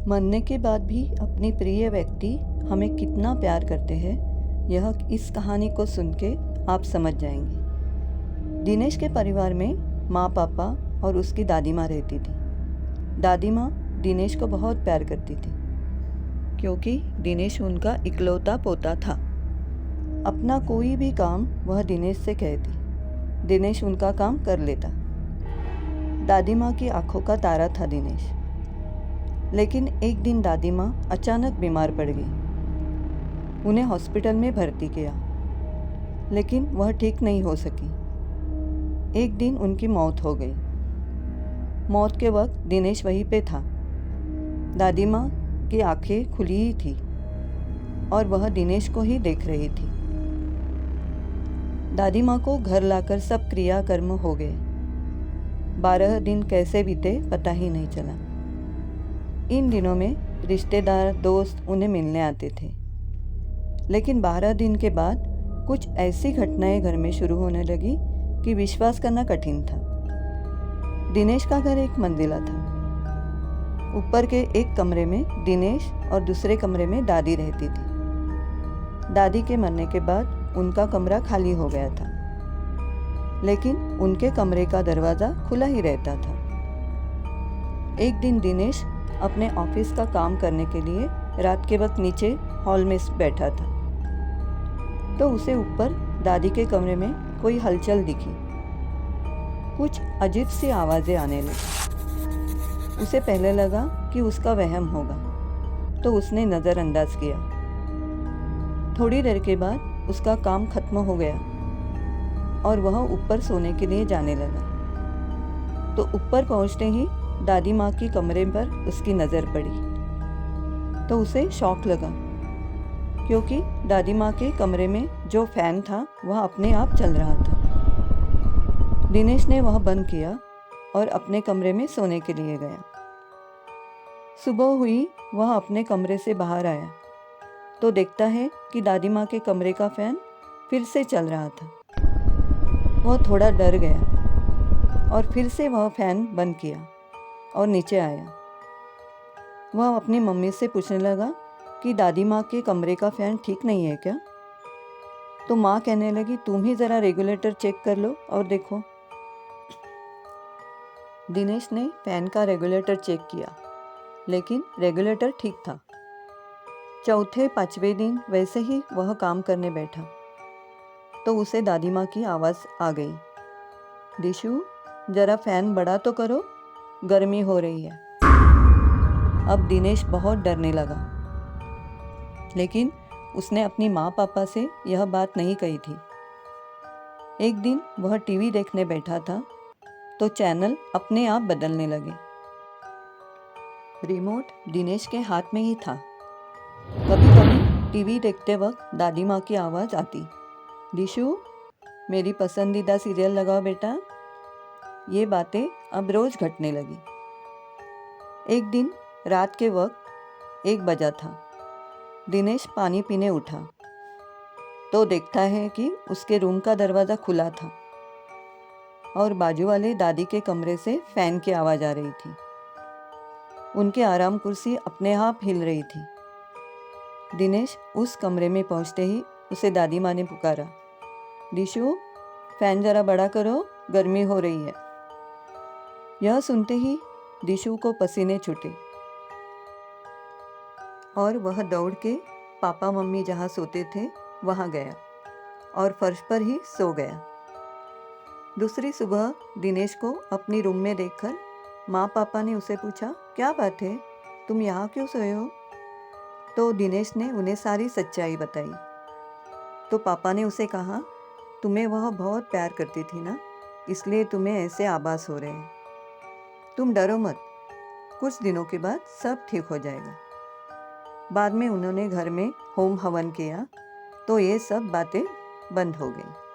मरने के बाद भी अपनी प्रिय व्यक्ति हमें कितना प्यार करते हैं, यह इस कहानी को सुन के आप समझ जाएंगे। दिनेश के परिवार में माँ, पापा और उसकी दादी माँ रहती थी। दादी माँ दिनेश को बहुत प्यार करती थी क्योंकि दिनेश उनका इकलौता पोता था। अपना कोई भी काम वह दिनेश से कहती, दिनेश उनका काम कर लेता। दादी माँ की आंखों का तारा था दिनेश। लेकिन एक दिन दादी माँ अचानक बीमार पड़ गई। उन्हें हॉस्पिटल में भर्ती किया, लेकिन वह ठीक नहीं हो सकी। एक दिन उनकी मौत हो गई। मौत के वक्त दिनेश वहीं पे था। दादी माँ की आंखें खुली ही थी और वह दिनेश को ही देख रही थी। दादी माँ को घर लाकर सब क्रियाकर्म हो गए। 12 दिन कैसे बीते पता ही नहीं चला। इन दिनों में रिश्तेदार, दोस्त उन्हें मिलने आते थे। लेकिन 12 दिन के बाद कुछ ऐसी घटनाएं घर में शुरू होने लगी कि विश्वास करना कठिन था। दिनेश का घर एक मंजिला था। ऊपर के एक कमरे में दिनेश और दूसरे कमरे में दादी रहती थी। दादी के मरने के बाद उनका कमरा खाली हो गया था, लेकिन उनके कमरे का दरवाज़ा खुला ही रहता था। एक दिन दिनेश अपने ऑफिस का काम करने के लिए रात के वक्त नीचे हॉल में बैठा था, तो उसे ऊपर दादी के कमरे में कोई हलचल दिखी। कुछ अजीब सी आवाज़ें आने लगी। उसे पहले लगा कि उसका वहम होगा, तो उसने नज़रअंदाज किया। थोड़ी देर के बाद उसका काम खत्म हो गया और वह ऊपर सोने के लिए जाने लगा। तो ऊपर पहुंचते ही दादी माँ की कमरे पर उसकी नज़र पड़ी, तो उसे शॉक लगा क्योंकि दादी माँ के कमरे में जो फैन था वह अपने आप चल रहा था। दिनेश ने वह बंद किया और अपने कमरे में सोने के लिए गया। सुबह हुई, वह अपने कमरे से बाहर आया तो देखता है कि दादी माँ के कमरे का फैन फिर से चल रहा था। वह थोड़ा डर गया और फिर से वह फैन बंद किया और नीचे आया। वह अपनी मम्मी से पूछने लगा कि दादी माँ के कमरे का फ़ैन ठीक नहीं है क्या? तो माँ कहने लगी, तुम ही ज़रा रेगुलेटर चेक कर लो और देखो। दिनेश ने फ़ैन का रेगुलेटर चेक किया, लेकिन रेगुलेटर ठीक था। चौथे पाँचवें दिन वैसे ही वह काम करने बैठा तो उसे दादी माँ की आवाज़ आ गई, दिशु ज़रा फ़ैन बड़ा तो करो, गर्मी हो रही है। अब दिनेश बहुत डरने लगा, लेकिन उसने अपनी माँ पापा से यह बात नहीं कही थी। एक दिन वह टीवी देखने बैठा था तो चैनल अपने आप बदलने लगे। रिमोट दिनेश के हाथ में ही था। कभी कभी टीवी देखते वक्त दादी माँ की आवाज़ आती, दिशु मेरी पसंदीदा सीरियल लगाओ बेटा। ये बातें अब रोज़ घटने लगी। एक दिन रात के वक्त 1 बजा था। दिनेश पानी पीने उठा तो देखता है कि उसके रूम का दरवाज़ा खुला था और बाजू वाले दादी के कमरे से फ़ैन की आवाज़ आ रही थी। उनकी आराम कुर्सी अपने आप हिल रही थी। दिनेश उस कमरे में पहुंचते ही उसे दादी माँ ने पुकारा, दिशु फ़ैन ज़रा बड़ा करो, गर्मी हो रही है। यह सुनते ही दिशु को पसीने छूटे और वह दौड़ के पापा मम्मी जहाँ सोते थे वहाँ गया और फर्श पर ही सो गया। दूसरी सुबह दिनेश को अपनी रूम में देखकर माँ पापा ने उसे पूछा, क्या बात है, तुम यहाँ क्यों सोए हो? तो दिनेश ने उन्हें सारी सच्चाई बताई। तो पापा ने उसे कहा, तुम्हें वह बहुत प्यार करती थी ना, इसलिए तुम्हें ऐसे आभास हो रहे हैं। तुम डरो मत, कुछ दिनों के बाद सब ठीक हो जाएगा। बाद में उन्होंने घर में होम हवन किया तो ये सब बातें बंद हो गई।